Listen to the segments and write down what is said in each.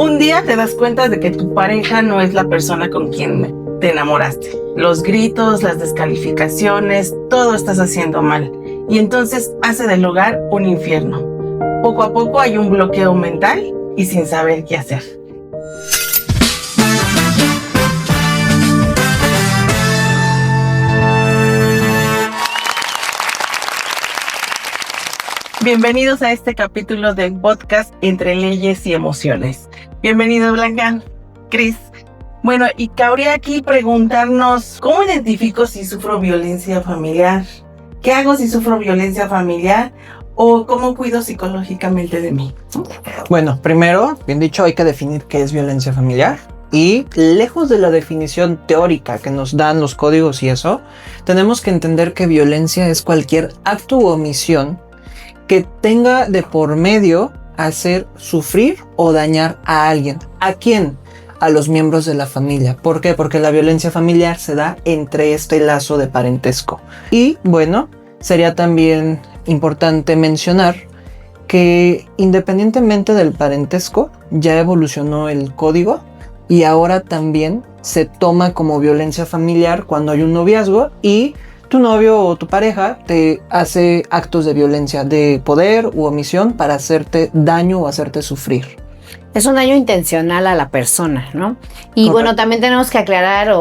Un día te das cuenta de que tu pareja no es la persona con quien te enamoraste. Los gritos, las descalificaciones, todo estás haciendo mal. Y entonces hace del hogar un infierno. Poco a poco hay un bloqueo mental y sin saber qué hacer. Bienvenidos a este capítulo del podcast Entre Leyes y Emociones. Bienvenido, Blanca, Cris. Bueno, y cabría aquí preguntarnos, ¿cómo identifico si sufro violencia familiar? ¿Qué hago si sufro violencia familiar? ¿O cómo cuido psicológicamente de mí? Bueno, primero, bien dicho, hay que definir qué es violencia familiar. Y lejos de la definición teórica que nos dan los códigos y eso, tenemos que entender que violencia es cualquier acto u omisión que tenga de por medio hacer sufrir o dañar a alguien. ¿A quién? A los miembros de la familia. ¿Por qué? Porque la violencia familiar se da entre este lazo de parentesco. Y bueno, sería también importante mencionar que independientemente del parentesco, ya evolucionó el código y ahora también se toma como violencia familiar cuando hay un noviazgo y tu novio o tu pareja te hace actos de violencia de poder u omisión para hacerte daño o hacerte sufrir. Es un daño intencional a la persona, ¿no? Y correcto. Bueno, también tenemos que aclarar,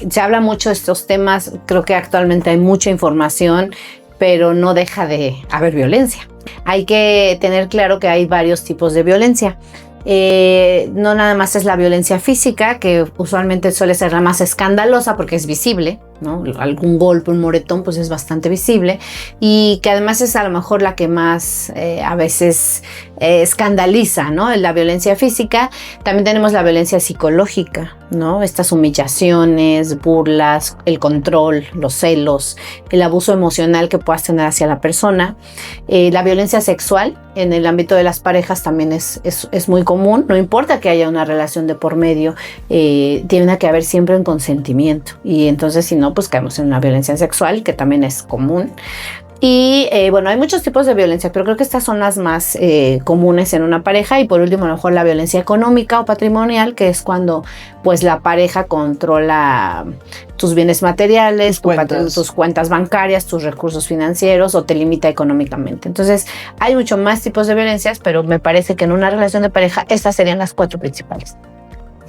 se habla mucho de estos temas, creo que actualmente hay mucha información, pero no deja de haber violencia. Hay que tener claro que hay varios tipos de violencia. No nada más es la violencia física, que usualmente suele ser la más escandalosa porque es visible, ¿no? Algún golpe, un moretón, pues es bastante visible y que además es a lo mejor la que más a veces escandaliza, ¿no? La violencia física. También tenemos la violencia psicológica, ¿no? Estas humillaciones, burlas, el control, los celos, el abuso emocional que puedas tener hacia la persona. La violencia sexual en el ámbito de las parejas también es muy común. No importa que haya una relación de por medio, tiene que haber siempre un consentimiento. Y entonces si no, pues caemos en una violencia sexual que también es común. Y bueno, hay muchos tipos de violencia, pero creo que estas son las más comunes en una pareja. Y por último, a lo mejor la violencia económica o patrimonial, que es cuando pues la pareja controla tus bienes materiales, tus cuentas bancarias, tus recursos financieros o te limita económicamente. Entonces, hay muchos más tipos de violencias, pero me parece que en una relación de pareja estas serían las 4 principales.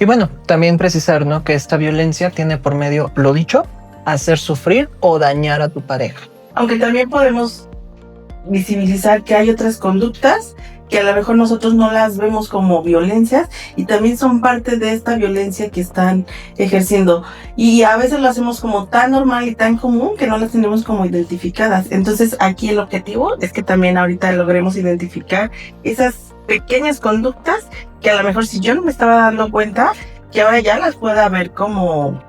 Y bueno, también precisar, ¿no?, que esta violencia tiene por medio, lo dicho, hacer sufrir o dañar a tu pareja. Aunque también podemos visibilizar que hay otras conductas que a lo mejor nosotros no las vemos como violencias y también son parte de esta violencia que están ejerciendo. Y a veces lo hacemos como tan normal y tan común que no las tenemos como identificadas. Entonces aquí el objetivo es que también ahorita logremos identificar esas pequeñas conductas que a lo mejor si yo no me estaba dando cuenta, que ahora ya las pueda ver como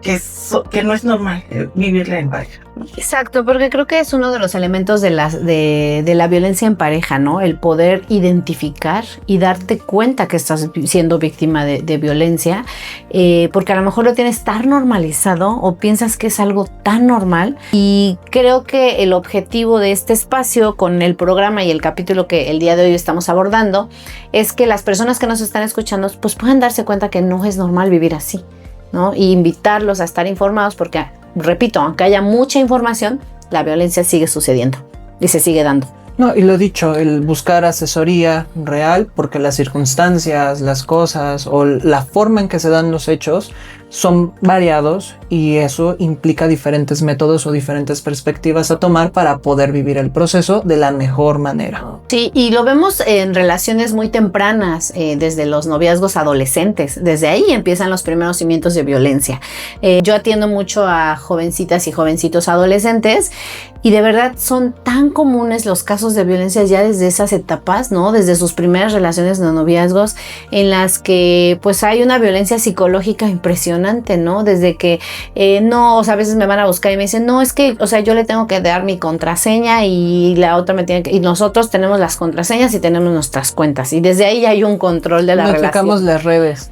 que no es normal vivirla en pareja. Exacto, porque creo que es uno de los elementos de la violencia en pareja, ¿no? El poder identificar y darte cuenta que estás siendo víctima de violencia, porque a lo mejor lo tienes tan normalizado o piensas que es algo tan normal. Y creo que el objetivo de este espacio con el programa y el capítulo que el día de hoy estamos abordando es que las personas que nos están escuchando pues puedan darse cuenta que no es normal vivir así, ¿no? Y invitarlos a estar informados porque, repito, aunque haya mucha información, la violencia sigue sucediendo y se sigue dando. No, y lo dicho, el buscar asesoría real, porque las circunstancias, las cosas o la forma en que se dan los hechos son variados y eso implica diferentes métodos o diferentes perspectivas a tomar para poder vivir el proceso de la mejor manera. Sí, y lo vemos en relaciones muy tempranas, desde los noviazgos adolescentes. Desde ahí empiezan los primeros cimientos de violencia. Yo atiendo mucho a jovencitas y jovencitos adolescentes y de verdad son tan comunes los casos de violencia ya desde esas etapas, ¿no? Desde sus primeras relaciones de noviazgos en las que pues hay una violencia psicológica impresionante, ¿no? Desde que no, o sea, a veces me van a buscar y me dicen, no, es que, o sea, yo le tengo que dar mi contraseña y la otra me tiene que, y nosotros tenemos las contraseñas y tenemos nuestras cuentas y desde ahí hay un control de la relación. Aplicamos las redes.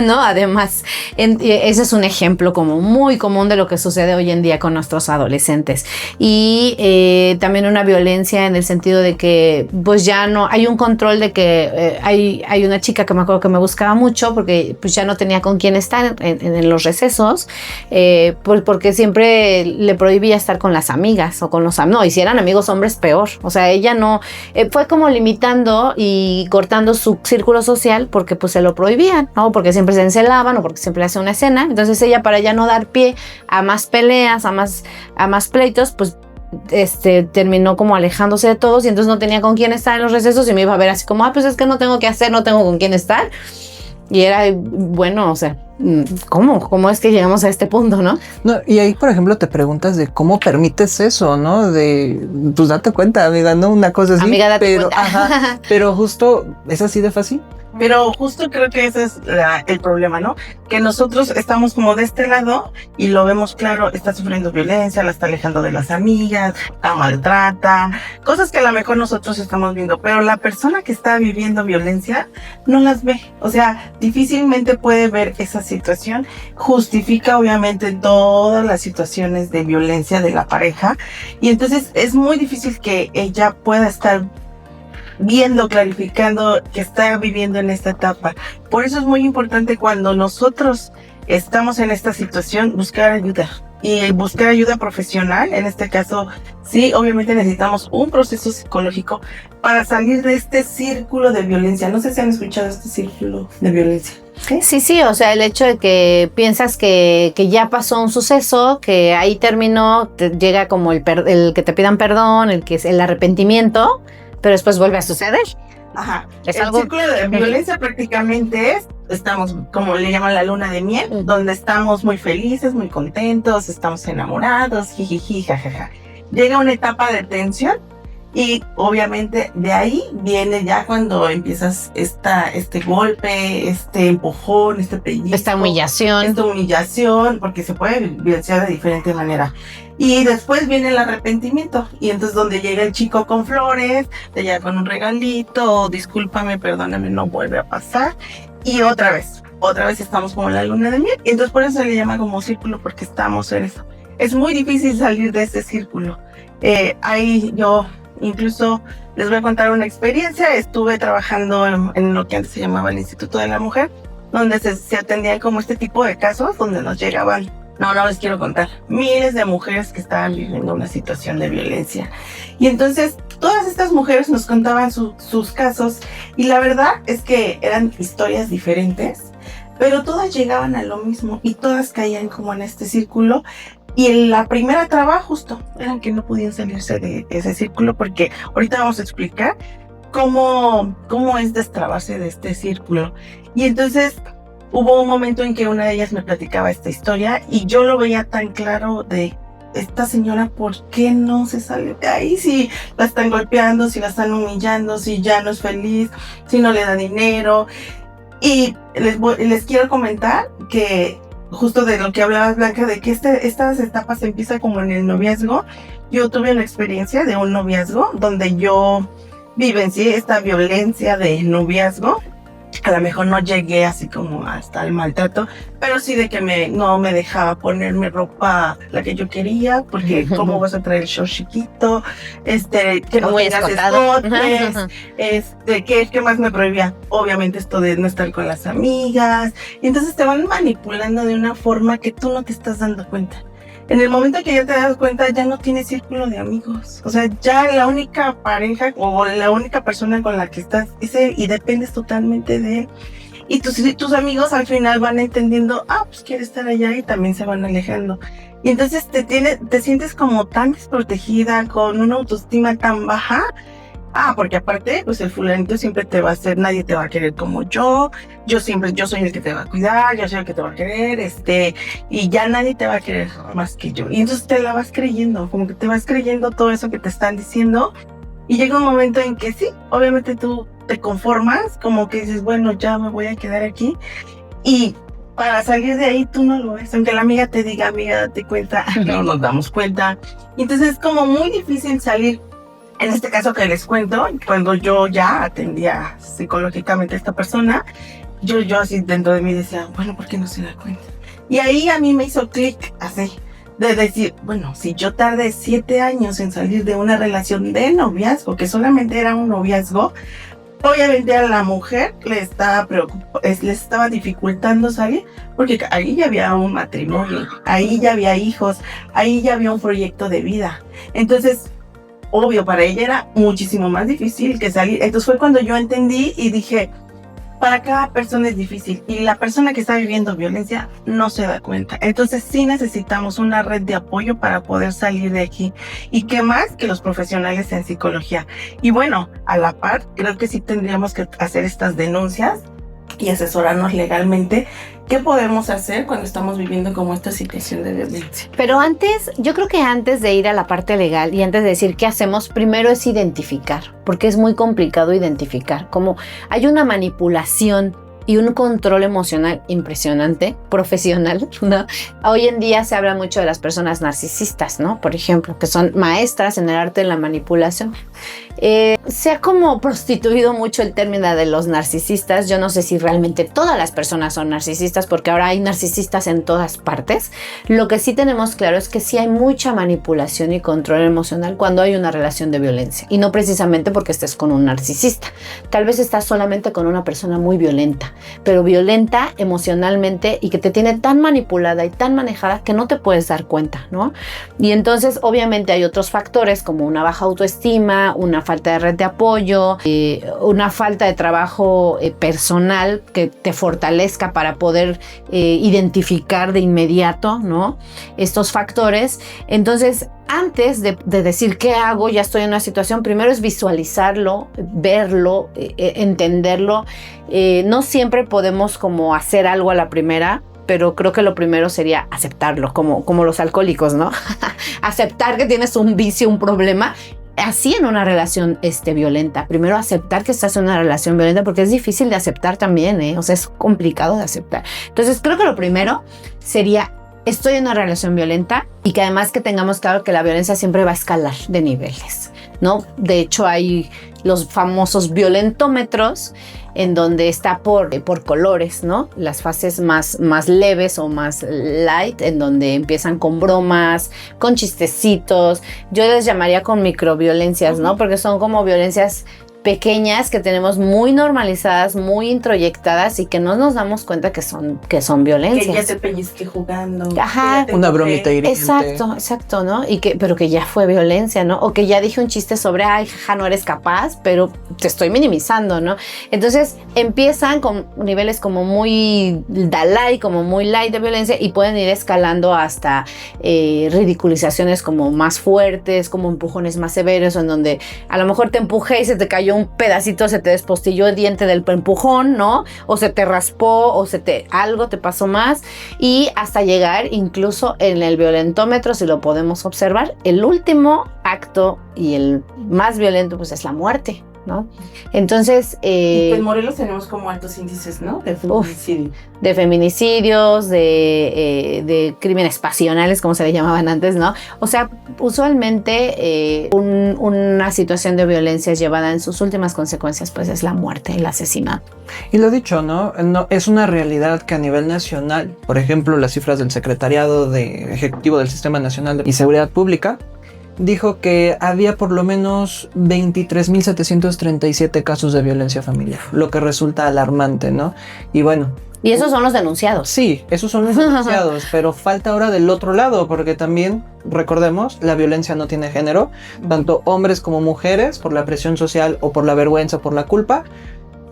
No, además, ese es un ejemplo como muy común de lo que sucede hoy en día con nuestros adolescentes y también una violencia en el sentido sentido de que pues ya no, hay un control de que hay una chica que me acuerdo que me buscaba mucho porque pues ya no tenía con quién estar en los recesos, pues porque siempre le prohibía estar con las amigas o con los amigos, no, y si eran amigos hombres peor, o sea, ella no, fue como limitando y cortando su círculo social porque pues se lo prohibían, ¿no? Porque siempre se encelaban o porque siempre hacía una escena, entonces ella para ya no dar pie a más peleas, a más pleitos, pues terminó como alejándose de todos y entonces no tenía con quién estar en los recesos y me iba a ver así como, pues es que no tengo qué hacer, no tengo con quién estar. Y era, bueno, o sea, ¿cómo es que llegamos a este punto, no? No, y ahí, por ejemplo, te preguntas de cómo permites eso, ¿no? Pues date cuenta, amiga, ¿no? Una cosa así. Amiga, date cuenta. Ajá, pero justo, ¿es así de fácil? Pero justo creo que ese es el problema, ¿no? Que nosotros estamos como de este lado y lo vemos claro, está sufriendo violencia, la está alejando de las amigas, la maltrata, cosas que a lo mejor nosotros estamos viendo, pero la persona que está viviendo violencia no las ve. O sea, difícilmente puede ver esa situación. Justifica obviamente todas las situaciones de violencia de la pareja y entonces es muy difícil que ella pueda estar viendo, clarificando que está viviendo en esta etapa. Por eso es muy importante cuando nosotros estamos en esta situación buscar ayuda y buscar ayuda profesional. En este caso, sí, obviamente necesitamos un proceso psicológico para salir de este círculo de violencia. No sé si han escuchado este círculo de violencia. Sí, o sea, el hecho de que piensas que ya pasó un suceso, que ahí terminó, llega como el que te pidan perdón, el arrepentimiento, pero después vuelve a suceder. Ajá. El círculo de violencia prácticamente estamos, como le llaman, la luna de miel, donde estamos muy felices, muy contentos, estamos enamorados, jijiji, jajaja. Llega una etapa de tensión y obviamente de ahí viene ya cuando empiezas este golpe, este empujón, este pellizco. Esta humillación, porque se puede violenciar de diferente manera. Y después viene el arrepentimiento. Y entonces donde llega el chico con flores, te llega con un regalito, discúlpame, perdóname, no vuelve a pasar. Y otra vez estamos como en la luna de miel. Y entonces por eso se le llama como círculo, porque estamos en eso. Es muy difícil salir de este círculo. Ahí yo incluso les voy a contar una experiencia. Estuve trabajando en lo que antes se llamaba el Instituto de la Mujer, donde se atendían como este tipo de casos, donde nos llegaban, no les quiero contar, miles de mujeres que estaban viviendo una situación de violencia. Y entonces todas estas mujeres nos contaban sus casos y la verdad es que eran historias diferentes, pero todas llegaban a lo mismo y todas caían como en este círculo. Y en la primera traba justo eran que no podían salirse de ese círculo, porque ahorita vamos a explicar cómo es destrabarse de este círculo. Y entonces hubo un momento en que una de ellas me platicaba esta historia y yo lo veía tan claro de esta señora, ¿por qué no se sale de ahí? Si la están golpeando, si la están humillando, si ya no es feliz, si no le da dinero. Y les quiero comentar que justo de lo que hablabas, Blanca, de que estas etapas empiezan como en el noviazgo. Yo tuve una experiencia de un noviazgo donde yo vivencié esta violencia de noviazgo. A lo mejor no llegué así como hasta el maltrato, pero sí de que no me dejaba ponerme ropa la que yo quería, porque cómo vas a traer el short chiquito, que no tengas escotes, ¿qué más me prohibía? Obviamente esto de no estar con las amigas, y entonces te van manipulando de una forma que tú no te estás dando cuenta. En el momento que ya te das cuenta, ya no tienes círculo de amigos. O sea, ya la única pareja o la única persona con la que estás es él y dependes totalmente de él. Y tus amigos al final van entendiendo, pues quiere estar allá y también se van alejando. Y entonces te sientes como tan desprotegida, con una autoestima tan baja. Porque aparte, pues el fulanito siempre te va a hacer, nadie te va a querer como yo soy el que te va a cuidar, yo soy el que te va a querer, y ya nadie te va a querer más que yo. Y entonces te la vas creyendo, como que te vas creyendo todo eso que te están diciendo, y llega un momento en que sí, obviamente tú te conformas, como que dices, bueno, ya me voy a quedar aquí, y para salir de ahí tú no lo ves, aunque la amiga te diga, amiga, date cuenta, no nos damos cuenta, y entonces es como muy difícil salir. En este caso que les cuento, cuando yo ya atendía psicológicamente a esta persona, yo así dentro de mí decía, bueno, ¿por qué no se da cuenta? Y ahí a mí me hizo clic así, de decir, bueno, si yo tardé 7 años en salir de una relación de noviazgo, que solamente era un noviazgo, obviamente a la mujer le estaba dificultando salir, porque ahí ya había un matrimonio, ahí ya había hijos, ahí ya había un proyecto de vida. Entonces, obvio, para ella era muchísimo más difícil que salir. Entonces fue cuando yo entendí y dije, para cada persona es difícil y la persona que está viviendo violencia no se da cuenta. Entonces sí necesitamos una red de apoyo para poder salir de aquí. Y qué más que los profesionales en psicología. Y bueno, a la par, creo que sí tendríamos que hacer estas denuncias y asesorarnos legalmente. ¿Qué podemos hacer cuando estamos viviendo como esta situación de violencia? Pero antes, yo creo que antes de ir a la parte legal y antes de decir qué hacemos, primero es identificar, porque es muy complicado identificar. Como hay una manipulación y un control emocional impresionante, profesional, ¿no? Hoy en día se habla mucho de las personas narcisistas, ¿no? Por ejemplo, que son maestras en el arte de la manipulación. Se ha como prostituido mucho el término de los narcisistas. Yo no sé si realmente todas las personas son narcisistas, porque ahora hay narcisistas en todas partes. Lo que sí tenemos claro es que sí hay mucha manipulación y control emocional cuando hay una relación de violencia, y no precisamente porque estés con un narcisista. Tal vez estás solamente con una persona muy violenta, pero violenta emocionalmente y que te tiene tan manipulada y tan manejada que no te puedes dar cuenta, ¿no? Y entonces obviamente hay otros factores como una baja autoestima, una falta de red de apoyo, una falta de trabajo personal que te fortalezca para poder identificar de inmediato, ¿no? Estos factores. Entonces, antes de decir qué hago, ya estoy en una situación, primero es visualizarlo, verlo, entenderlo. No siempre podemos como hacer algo a la primera, pero creo que lo primero sería aceptarlo, como los alcohólicos, ¿no? Aceptar que tienes un vicio, un problema. Así en una relación violenta. Primero aceptar que estás en una relación violenta, porque es difícil de aceptar también, ¿eh? O sea, es complicado de aceptar. Entonces creo que lo primero sería: estoy en una relación violenta, y que además que tengamos claro que la violencia siempre va a escalar de niveles, ¿no? De hecho, hay los famosos violentómetros en donde está por colores, ¿no? Las fases más leves o más light, en donde empiezan con bromas, con chistecitos. Yo les llamaría con microviolencias, ¿no? Porque son como violencias pequeñas que tenemos muy normalizadas, muy introyectadas, y que no nos damos cuenta que son violencias. Que ya te pellizque jugando. Ajá. Una bromita hiriente. Exacto, ¿no? Pero que ya fue violencia, ¿no? O que ya dije un chiste sobre, ay, jaja, no eres capaz, pero te estoy minimizando, ¿no? Entonces empiezan con niveles como muy light, como muy light de violencia, y pueden ir escalando hasta ridiculizaciones como más fuertes, como empujones más severos, en donde a lo mejor te empujé y se te cayó un pedacito, se te despostilló el diente del empujón, ¿no? O se te raspó, o algo te pasó más, y hasta llegar incluso en el violentómetro, si lo podemos observar, el último acto y el más violento pues es la muerte, ¿no? Entonces, y en Morelos tenemos como altos índices, ¿no? De feminicidio. De feminicidios, de crímenes pasionales, como se le llamaban antes, ¿no? O sea, usualmente una situación de violencia llevada en sus últimas consecuencias, pues es la muerte, el asesinato. Y lo dicho, ¿no? Es una realidad que a nivel nacional, por ejemplo, las cifras del Secretariado Ejecutivo del Sistema Nacional de Seguridad Pública dijo que había por lo menos 23.737 casos de violencia familiar, lo que resulta alarmante, ¿no? Y bueno, y esos son los denunciados. Sí, esos son los denunciados, pero falta ahora del otro lado, porque también, recordemos, la violencia no tiene género, tanto hombres como mujeres, por la presión social o por la vergüenza, por la culpa,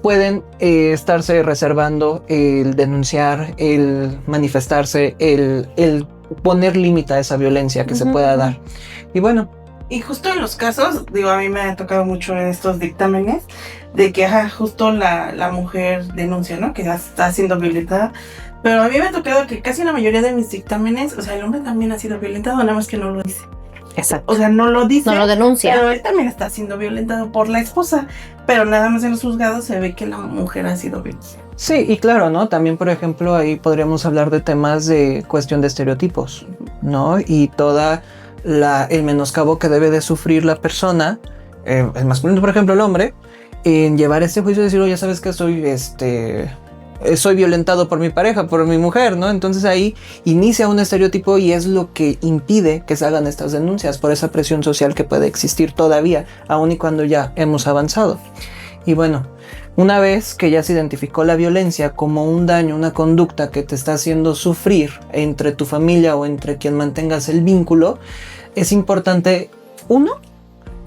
pueden estarse reservando el denunciar, el manifestarse, el poner límite a esa violencia que se pueda dar. Y bueno, y justo en los casos, digo, a mí me ha tocado mucho en estos dictámenes de que justo la mujer denuncia, ¿no? Que está siendo violentada. Pero a mí me ha tocado que casi la mayoría de mis dictámenes, o sea, el hombre también ha sido violentado, nada más que no lo dice. Exacto. O sea, no lo dice. No lo denuncia. Pero él también está siendo violentado por la esposa. Pero nada más en los juzgados se ve que la mujer ha sido violentada. Sí, y claro, ¿no? También, por ejemplo, ahí podríamos hablar de temas de cuestión de estereotipos, ¿no? Y toda el menoscabo que debe de sufrir la persona, el masculino, por ejemplo, el hombre, en llevar este juicio y decir, oye, ¿sabes qué? Soy soy violentado por mi pareja, por mi mujer, ¿no? Entonces ahí inicia un estereotipo y es lo que impide que se hagan estas denuncias por esa presión social que puede existir todavía, aun y cuando ya hemos avanzado. Y bueno, una vez que ya se identificó la violencia como un daño, una conducta que te está haciendo sufrir entre tu familia o entre quien mantengas el vínculo, es importante, uno,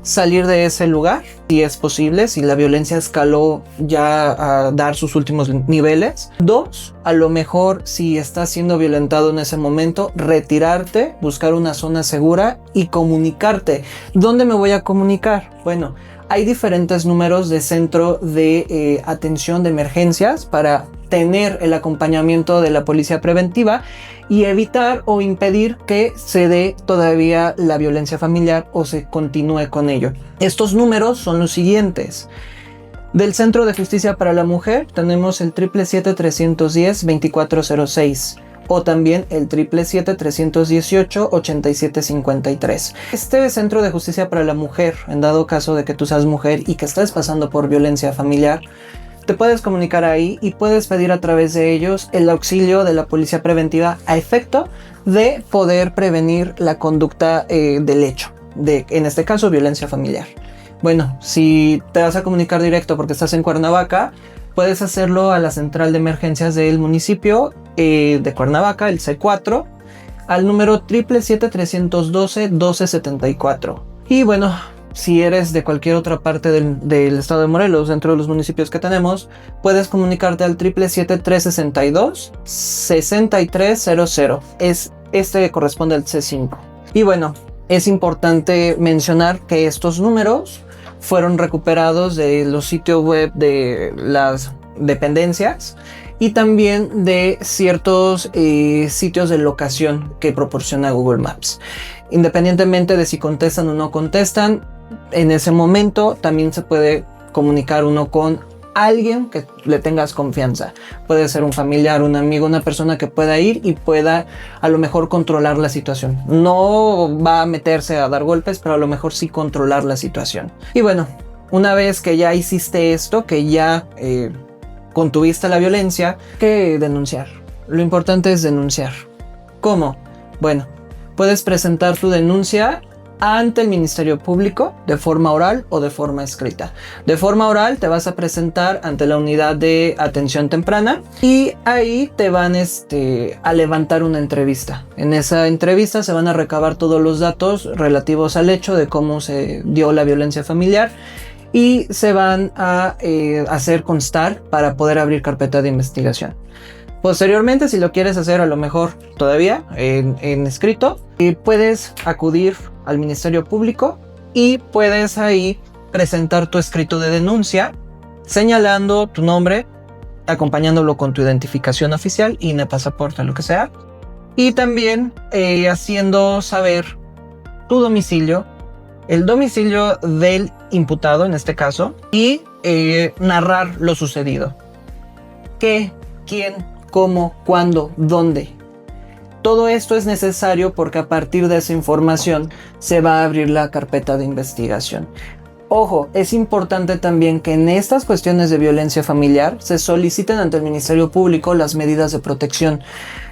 salir de ese lugar, si es posible, si la violencia escaló ya a dar sus últimos niveles. Dos, a lo mejor si estás siendo violentado en ese momento, retirarte, buscar una zona segura y comunicarte. ¿Dónde me voy a comunicar? Bueno, hay diferentes números de centro de atención de emergencias para tener el acompañamiento de la policía preventiva y evitar o impedir que se dé todavía la violencia familiar o se continúe con ello. Estos números son los siguientes. Del Centro de Justicia para la Mujer tenemos el 777-310-2406 o también el 777-318-8753. Este Centro de Justicia para la Mujer, en dado caso de que tú seas mujer y que estés pasando por violencia familiar, te puedes comunicar ahí y puedes pedir a través de ellos el auxilio de la policía preventiva a efecto de poder prevenir la conducta del hecho, en este caso violencia familiar. Bueno, si te vas a comunicar directo porque estás en Cuernavaca, puedes hacerlo a la central de emergencias del municipio de Cuernavaca, el C4, al número 777-312-1274. Y bueno, si eres de cualquier otra parte del estado de Morelos, dentro de los municipios que tenemos, puedes comunicarte al 777-362-6300. Este corresponde al C5. Y bueno, es importante mencionar que estos números fueron recuperados de los sitios web de las dependencias y también de ciertos sitios de locación que proporciona Google Maps. Independientemente de si contestan o no contestan, en ese momento también se puede comunicar uno con alguien que le tengas confianza. Puede ser un familiar, un amigo, una persona que pueda ir y pueda a lo mejor controlar la situación. No va a meterse a dar golpes, pero a lo mejor sí controlar la situación. Y bueno, una vez que ya hiciste esto, que ya contuviste la violencia, ¿qué denunciar? Lo importante es denunciar. ¿Cómo? Bueno, puedes presentar tu denuncia ante el Ministerio Público de forma oral o de forma escrita. De forma oral te vas a presentar ante la unidad de atención temprana y ahí te van a levantar una entrevista. En esa entrevista se van a recabar todos los datos relativos al hecho de cómo se dio la violencia familiar y se van a hacer constar para poder abrir carpeta de investigación. Posteriormente, si lo quieres hacer a lo mejor todavía en escrito, puedes acudir al Ministerio Público y puedes ahí presentar tu escrito de denuncia señalando tu nombre, acompañándolo con tu identificación oficial, INE, pasaporte, lo que sea, y también haciendo saber tu domicilio, el domicilio del imputado en este caso, y narrar lo sucedido. ¿Qué? ¿Quién? ¿Cómo? ¿Cuándo? ¿Dónde? Todo esto es necesario porque a partir de esa información se va a abrir la carpeta de investigación. Ojo, es importante también que en estas cuestiones de violencia familiar se soliciten ante el Ministerio Público las medidas de protección.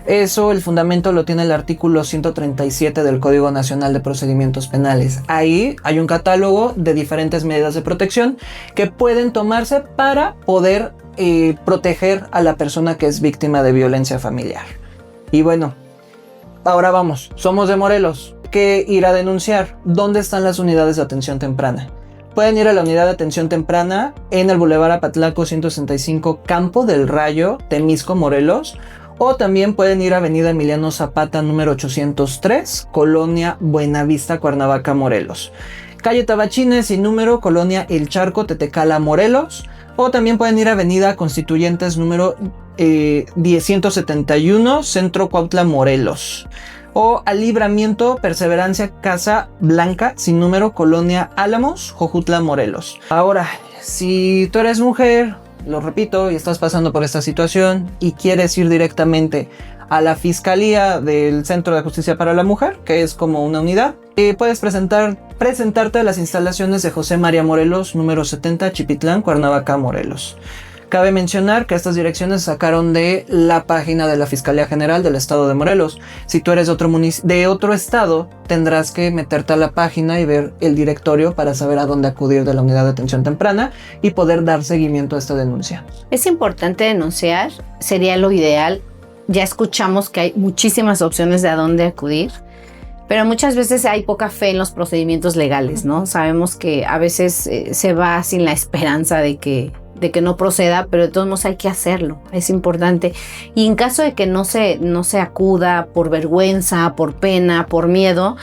Eso, el fundamento lo tiene el artículo 137 del Código Nacional de Procedimientos Penales. Ahí hay un catálogo de diferentes medidas de protección que pueden tomarse para poder proteger a la persona que es víctima de violencia familiar. Y bueno, ahora vamos, somos de Morelos. ¿Qué ir a denunciar? ¿Dónde están las unidades de atención temprana? Pueden ir a la unidad de atención temprana en el Boulevard Apatlaco 165, Campo del Rayo, Temisco, Morelos. O también pueden ir a Avenida Emiliano Zapata, número 803, Colonia Buenavista, Cuernavaca, Morelos. Calle Tabachines sin número, Colonia El Charco, Tetecala, Morelos. O también pueden ir a Avenida Constituyentes, número 171, Centro Cuautla, Morelos. O al Libramiento, Perseverancia, Casa Blanca, sin número, Colonia Álamos, Jojutla, Morelos. Ahora, si tú eres mujer, lo repito, y estás pasando por esta situación y quieres ir directamente a la Fiscalía del Centro de Justicia para la Mujer, que es como una unidad, puedes presentarte a las instalaciones de José María Morelos, número 70, Chipitlán, Cuernavaca, Morelos. Cabe mencionar que estas direcciones sacaron de la página de la Fiscalía General del Estado de Morelos. Si tú eres de otro estado, tendrás que meterte a la página y ver el directorio para saber a dónde acudir de la unidad de atención temprana y poder dar seguimiento a esta denuncia. Es importante denunciar, sería lo ideal. Ya escuchamos que hay muchísimas opciones de a dónde acudir, pero muchas veces hay poca fe en los procedimientos legales, ¿no? Sabemos que a veces se va sin la esperanza de que no proceda, pero de todos modos hay que hacerlo, es importante. Y en caso de que no se acuda por vergüenza, por pena, por miedo,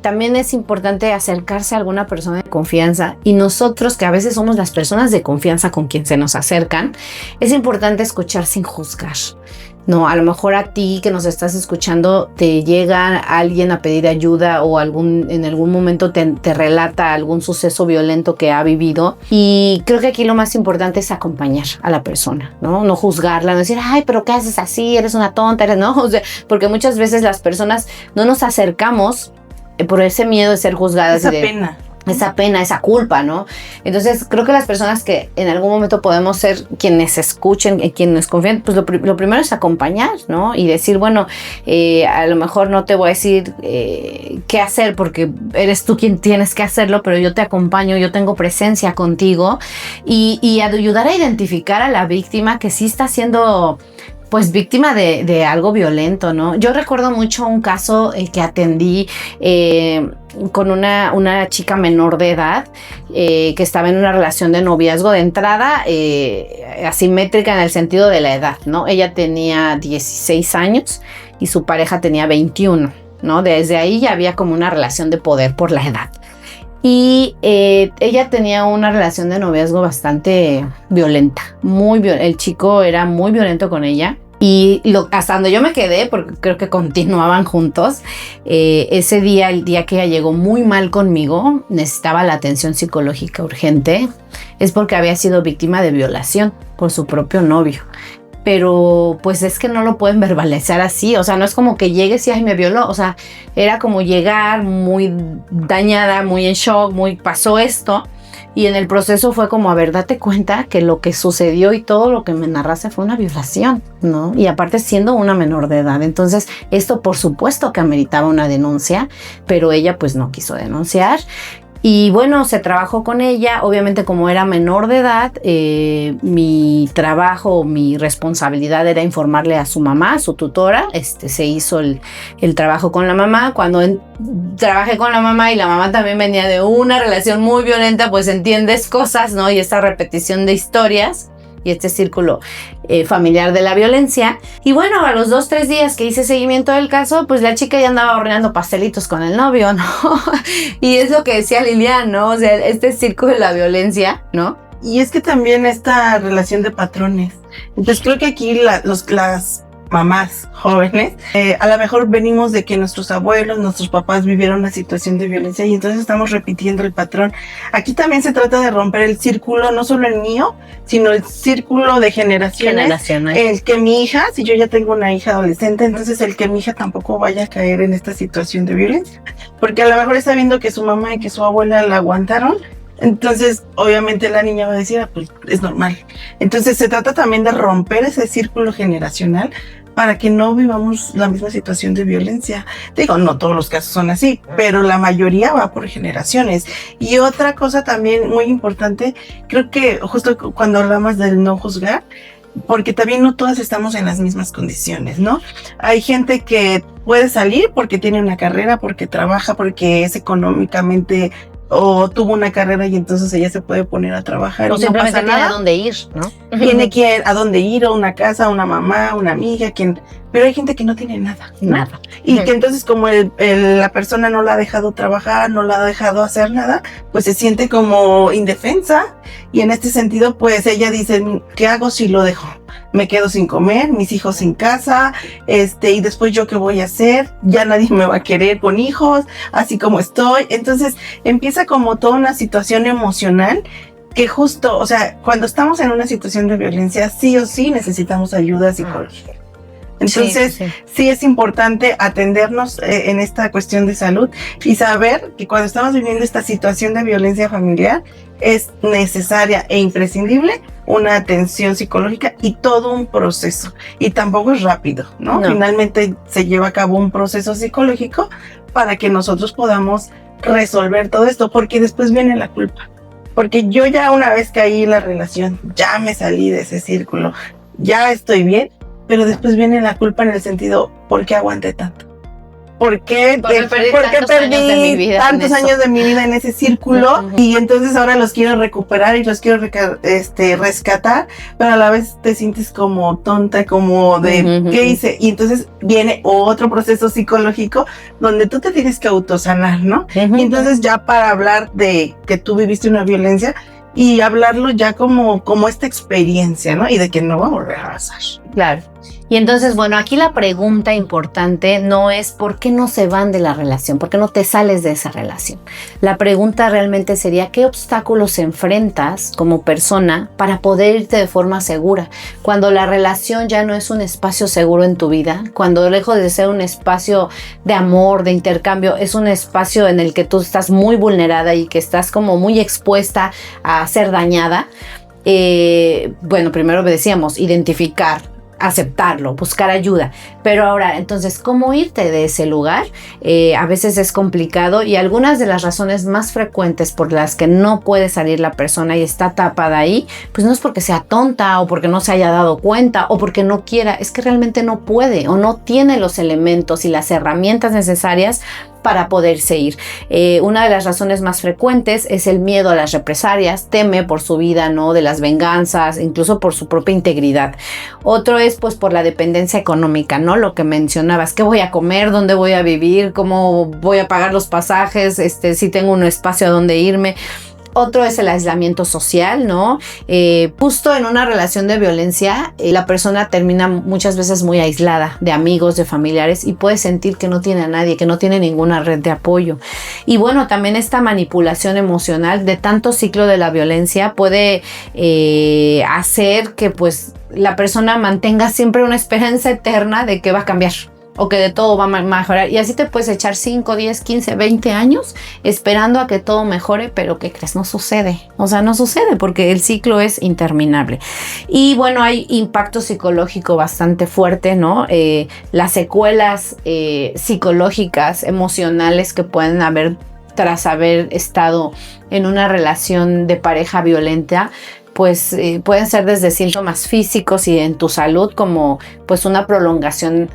también es importante acercarse a alguna persona de confianza. Y nosotros, que a veces somos las personas de confianza con quien se nos acercan, es importante escuchar sin juzgar. No, a lo mejor a ti que nos estás escuchando te llega alguien a pedir ayuda o en algún momento te relata algún suceso violento que ha vivido, y creo que aquí lo más importante es acompañar a la persona, ¿no? No juzgarla, no decir, ay, pero ¿qué haces así? Eres una tonta, ¿no? O sea, porque muchas veces las personas no nos acercamos por ese miedo de ser juzgadas. Esa pena, esa culpa, ¿no? Entonces, creo que las personas que en algún momento podemos ser quienes escuchen, quienes confían, pues lo primero es acompañar, ¿no? Y decir, bueno, a lo mejor no te voy a decir qué hacer porque eres tú quien tienes que hacerlo, pero yo te acompaño, yo tengo presencia contigo y ayudar a identificar a la víctima que sí está siendo pues víctima de algo violento, ¿no? Yo recuerdo mucho un caso que atendí con una chica menor de edad que estaba en una relación de noviazgo de entrada asimétrica en el sentido de la edad, ¿no? Ella tenía 16 años y su pareja tenía 21, ¿no? Desde ahí ya había como una relación de poder por la edad. Y ella tenía una relación de noviazgo bastante violenta, el chico era muy violento con ella. Y hasta donde yo me quedé, porque creo que continuaban juntos, ese día, el día que ella llegó muy mal conmigo, necesitaba la atención psicológica urgente, es porque había sido víctima de violación por su propio novio. Pero pues es que no lo pueden verbalizar así, o sea, no es como que llegues y ay, me violó, o sea, era como llegar muy dañada, muy en shock, pasó esto, y en el proceso fue como, a ver, date cuenta que lo que sucedió y todo lo que me narraste fue una violación, ¿no? Y aparte siendo una menor de edad, entonces esto por supuesto que ameritaba una denuncia, pero ella pues no quiso denunciar. Y bueno, se trabajó con ella, obviamente como era menor de edad, mi trabajo, mi responsabilidad era informarle a su mamá, a su tutora, se hizo el trabajo con la mamá. Cuando trabajé con la mamá y la mamá también venía de una relación muy violenta, pues entiendes cosas, ¿no? Y esta repetición de historias y este círculo familiar de la violencia. Y bueno, a los 2-3 días que hice seguimiento del caso, pues la chica ya andaba horneando pastelitos con el novio, ¿no? Y es lo que decía Lilian, ¿no? O sea, este círculo de la violencia, ¿no? Y es que también esta relación de patrones. Entonces creo que aquí las mamás jóvenes, a lo mejor venimos de que nuestros abuelos, nuestros papás vivieron una situación de violencia y entonces estamos repitiendo el patrón. Aquí también se trata de romper el círculo, no solo el mío, sino el círculo de generaciones. El que mi hija, si yo ya tengo una hija adolescente, entonces el que mi hija tampoco vaya a caer en esta situación de violencia. Porque a lo mejor está viendo que su mamá y que su abuela la aguantaron. Entonces, obviamente la niña va a decir, pues es normal. Entonces, se trata también de romper ese círculo generacional para que no vivamos la misma situación de violencia. Digo, no todos los casos son así, pero la mayoría va por generaciones. Y otra cosa también muy importante, creo que justo cuando hablamos del no juzgar, porque también no todas estamos en las mismas condiciones, ¿no? Hay gente que puede salir porque tiene una carrera, porque trabaja, porque es económicamente o tuvo una carrera y entonces ella se puede poner a trabajar. O simplemente no tiene a dónde ir, ¿no? Tiene que a dónde ir, o una casa, una mamá, una amiga, pero hay gente que no tiene nada, ¿no? Nada. Y que entonces como la persona no la ha dejado trabajar, no la ha dejado hacer nada, pues se siente como indefensa, y en este sentido pues ella dice, ¿qué hago si lo dejo? Me quedo sin comer, mis hijos sin casa, y después yo qué voy a hacer, ya nadie me va a querer con hijos, así como estoy. Entonces empieza como toda una situación emocional que justo, o sea, cuando estamos en una situación de violencia, sí o sí necesitamos ayuda psicológica. Entonces, sí es importante atendernos en esta cuestión de salud y saber que cuando estamos viviendo esta situación de violencia familiar es necesaria e imprescindible una atención psicológica y todo un proceso. Y tampoco es rápido, ¿no? Finalmente se lleva a cabo un proceso psicológico para que nosotros podamos resolver todo esto, porque después viene la culpa. Porque yo ya una vez caí en la relación, ya me salí de ese círculo, ya estoy bien, pero después viene la culpa en el sentido, ¿por qué aguanté tanto? ¿Por qué perdí tantos años de mi vida en ese círculo? Uh-huh. Y entonces ahora los quiero recuperar y los quiero rescatar, pero a la vez te sientes como tonta, como de ¿qué hice? Y entonces viene otro proceso psicológico donde tú te tienes que autosanar, ¿no? Y entonces ya para hablar de que tú viviste una violencia y hablarlo ya como esta experiencia, ¿no? Y de que no va a volver a pasar. Claro. Y entonces, bueno, aquí la pregunta importante no es ¿por qué no se van de la relación? ¿Por qué no te sales de esa relación? La pregunta realmente sería ¿qué obstáculos enfrentas como persona para poder irte de forma segura? Cuando la relación ya no es un espacio seguro en tu vida, cuando lejos de ser un espacio de amor, de intercambio, es un espacio en el que tú estás muy vulnerada y que estás como muy expuesta a ser dañada. Bueno, primero decíamos identificar, aceptarlo, buscar ayuda, pero ahora entonces ¿cómo irte de ese lugar? A veces es complicado y algunas de las razones más frecuentes por las que no puede salir la persona y está tapada ahí, pues no es porque sea tonta o porque no se haya dado cuenta o porque no quiera, es que realmente no puede o no tiene los elementos y las herramientas necesarias para poderse ir. Una de las razones más frecuentes es el miedo a las represalias, teme por su vida, ¿no? De las venganzas, incluso por su propia integridad. Otro es pues por la dependencia económica, ¿no? Lo que mencionabas, ¿qué voy a comer? ¿Dónde voy a vivir? ¿Cómo voy a pagar los pasajes? Si tengo un espacio a donde irme. Otro es el aislamiento social, ¿no? Justo en una relación de violencia, la persona termina muchas veces muy aislada de amigos, de familiares y puede sentir que no tiene a nadie, que no tiene ninguna red de apoyo. Y bueno, también esta manipulación emocional de tanto ciclo de la violencia puede hacer que pues la persona mantenga siempre una esperanza eterna de que va a cambiar o que de todo va a mejorar, y así te puedes echar 5, 10, 15, 20 años esperando a que todo mejore, pero ¿qué crees? No sucede, o sea, no sucede porque el ciclo es interminable. Y bueno, hay impacto psicológico bastante fuerte, ¿no? Las secuelas psicológicas, emocionales que pueden haber tras haber estado en una relación de pareja violenta, pues pueden ser desde síntomas físicos y en tu salud como pues una prolongación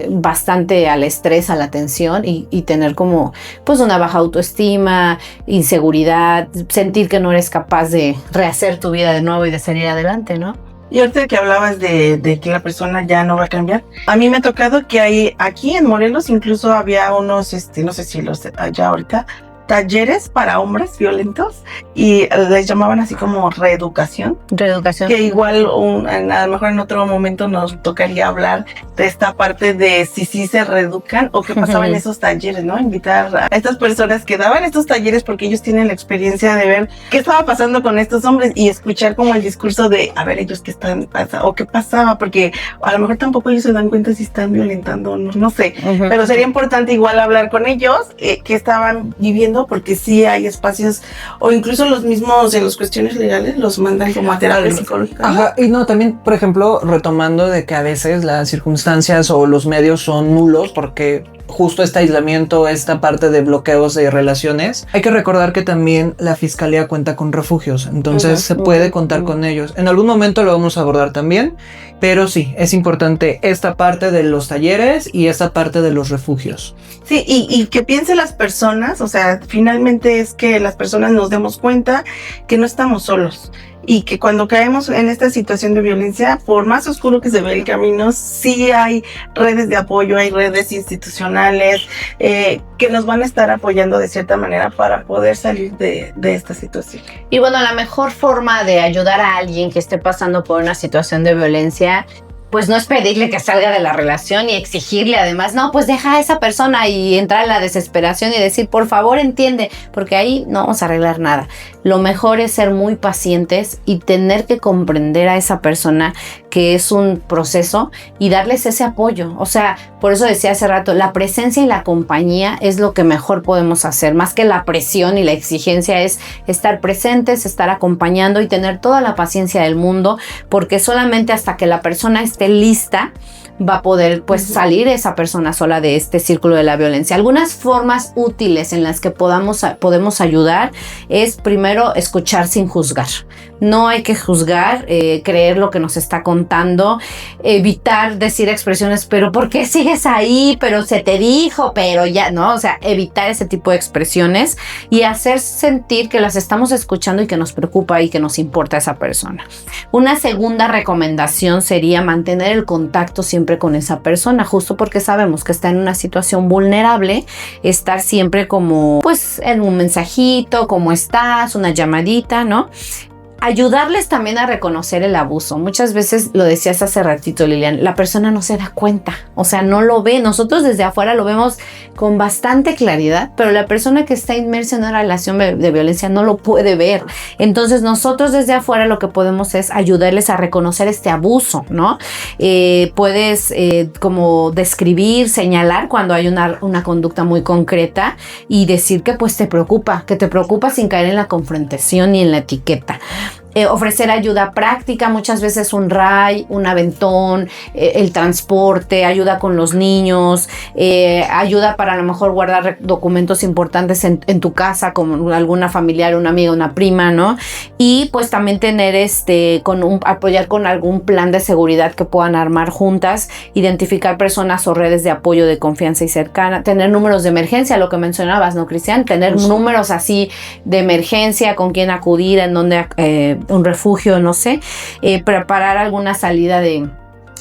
bastante al estrés, a la tensión y tener como pues una baja autoestima, inseguridad, sentir que no eres capaz de rehacer tu vida de nuevo y de salir adelante, ¿no? Y ahorita que hablabas de que la persona ya no va a cambiar, a mí me ha tocado que hay aquí en Morelos incluso había unos, no sé si los allá ahorita, talleres para hombres violentos y les llamaban así como reeducación. Reeducación. Que igual a lo mejor en otro momento nos tocaría hablar de esta parte de si sí se reeducan o qué pasaba en esos talleres, ¿no? Invitar a estas personas que daban estos talleres porque ellos tienen la experiencia de ver qué estaba pasando con estos hombres y escuchar como el discurso de, a ver, ellos qué están pasando o qué pasaba, porque a lo mejor tampoco ellos se dan cuenta si están violentando o no sé, pero sería importante igual hablar con ellos qué estaban viviendo, porque sí hay espacios, o incluso los mismos en las cuestiones legales los mandan como a terapia psicológica. Ajá, y no, también, por ejemplo, retomando de que a veces las circunstancias o los medios son nulos porque justo este aislamiento, esta parte de bloqueos de relaciones, hay que recordar que también la fiscalía cuenta con refugios, entonces se puede contar con ellos. En algún momento lo vamos a abordar también, pero sí, es importante esta parte de los talleres y esta parte de los refugios. Sí, y que piensen las personas, o sea, finalmente es que las personas nos demos cuenta que no estamos solos. Y que cuando caemos en esta situación de violencia, por más oscuro que se ve el camino, sí hay redes de apoyo, hay redes institucionales que nos van a estar apoyando de cierta manera para poder salir de esta situación. Y bueno, la mejor forma de ayudar a alguien que esté pasando por una situación de violencia, pues no es pedirle que salga de la relación y exigirle además, no, pues deja a esa persona y entrar en la desesperación y decir, por favor entiende, porque ahí no vamos a arreglar nada. lo mejor es ser muy pacientes y tener que comprender a esa persona que es un proceso y darles ese apoyo. O sea, por eso decía hace rato, la presencia y la compañía es lo que mejor podemos hacer, más que la presión y la exigencia, es estar presentes, estar acompañando y tener toda la paciencia del mundo, porque solamente hasta que la persona esté lista va a poder pues salir esa persona sola de este círculo de la violencia. Algunas formas útiles en las que podemos ayudar es primero escuchar sin juzgar. No hay que juzgar, creer lo que nos está contando, evitar decir expresiones, pero ¿por qué sigues ahí? Pero se te dijo, pero ya, ¿no? O sea, evitar ese tipo de expresiones y hacer sentir que las estamos escuchando y que nos preocupa y que nos importa esa persona. Una segunda recomendación sería mantener el contacto siempre con esa persona, justo porque sabemos que está en una situación vulnerable, estar siempre como, pues, en un mensajito, ¿cómo estás? Una llamadita, ¿no? Ayudarles también a reconocer el abuso. Muchas veces, lo decías hace ratito, Lilian, la persona no se da cuenta, o sea, no lo ve. Nosotros desde afuera lo vemos con bastante claridad, pero la persona que está inmersa en una relación de violencia no lo puede ver. Entonces nosotros desde afuera lo que podemos es ayudarles a reconocer este abuso, ¿no? Puedes como describir, señalar cuando hay una conducta muy concreta y decir que pues te preocupa sin caer en la confrontación ni en la etiqueta. Ofrecer ayuda práctica, muchas veces un RAI, un aventón, el transporte, ayuda con los niños, ayuda para a lo mejor guardar documentos importantes en tu casa, como alguna familiar, una amiga, una prima, ¿no? Y pues también tener apoyar con algún plan de seguridad que puedan armar juntas, identificar personas o redes de apoyo de confianza y cercana, tener números de emergencia, lo que mencionabas, ¿no, Cristian? Tener números así de emergencia, con quién acudir, en dónde un refugio, no sé, preparar alguna salida de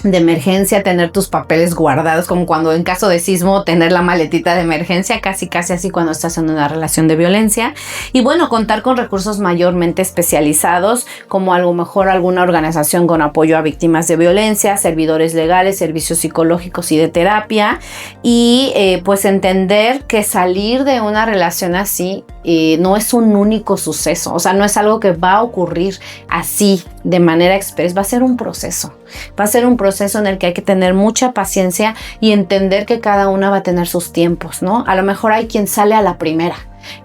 emergencia, tener tus papeles guardados, como cuando en caso de sismo, tener la maletita de emergencia, casi así cuando estás en una relación de violencia. Y bueno, contar con recursos mayormente especializados, como a lo mejor alguna organización con apoyo a víctimas de violencia, servidores legales, servicios psicológicos y de terapia. Y pues entender que salir de una relación así no es un único suceso, o sea, no es algo que va a ocurrir así de manera express, va a ser un proceso en el que hay que tener mucha paciencia y entender que cada una va a tener sus tiempos, ¿no? A lo mejor hay quien sale a la primera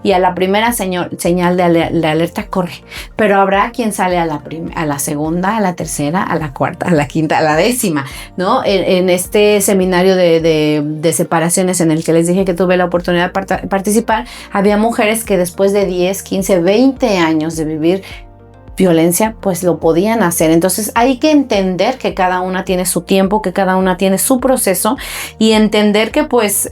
y a la primera señal de alerta corre, pero habrá quien sale a la segunda, a la tercera, a la cuarta, a la quinta, a la décima, ¿no? En este seminario de separaciones en el que les dije que tuve la oportunidad de participar, había mujeres que después de 10, 15, 20 años de vivir violencia, pues lo podían hacer. Entonces hay que entender que cada una tiene su tiempo, que cada una tiene su proceso y entender que pues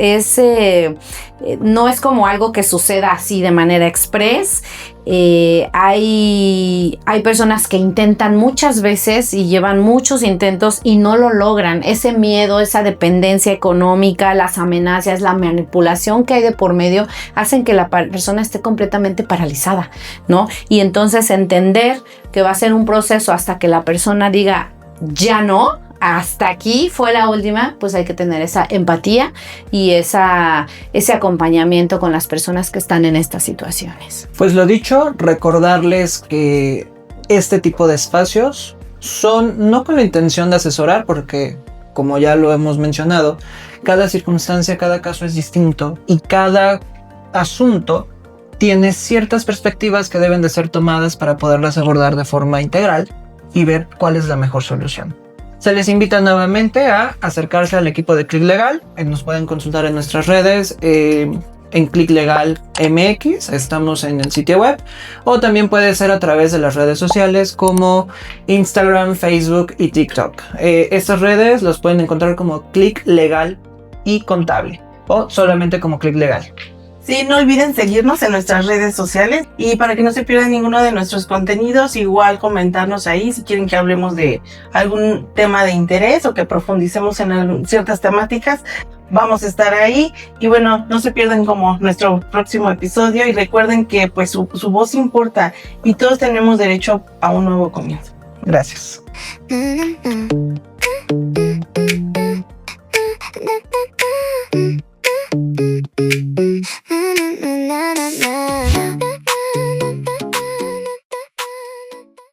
no es como algo que suceda así de manera express. Hay personas que intentan muchas veces y llevan muchos intentos y no lo logran. Ese miedo, esa dependencia económica, las amenazas, la manipulación que hay de por medio hacen que la persona esté completamente paralizada, ¿no? Y entonces entender que va a ser un proceso hasta que la persona diga ya no, hasta aquí fue la última, pues hay que tener esa empatía y ese acompañamiento con las personas que están en estas situaciones. Pues lo dicho, recordarles que este tipo de espacios son no con la intención de asesorar, porque como ya lo hemos mencionado, cada circunstancia, cada caso es distinto y cada asunto tiene ciertas perspectivas que deben de ser tomadas para poderlas abordar de forma integral y ver cuál es la mejor solución. Se les invita nuevamente a acercarse al equipo de Click Legal. Nos pueden consultar en nuestras redes, en Click Legal MX, estamos en el sitio web, o también puede ser a través de las redes sociales como Instagram, Facebook y TikTok. Estas redes los pueden encontrar como Click Legal y Contable, o solamente como Click Legal. Sí, no olviden seguirnos en nuestras redes sociales y para que no se pierdan ninguno de nuestros contenidos, igual comentarnos ahí si quieren que hablemos de algún tema de interés o que profundicemos en ciertas temáticas. Vamos a estar ahí y bueno, no se pierdan como nuestro próximo episodio y recuerden que pues su voz importa y todos tenemos derecho a un nuevo comienzo. Gracias.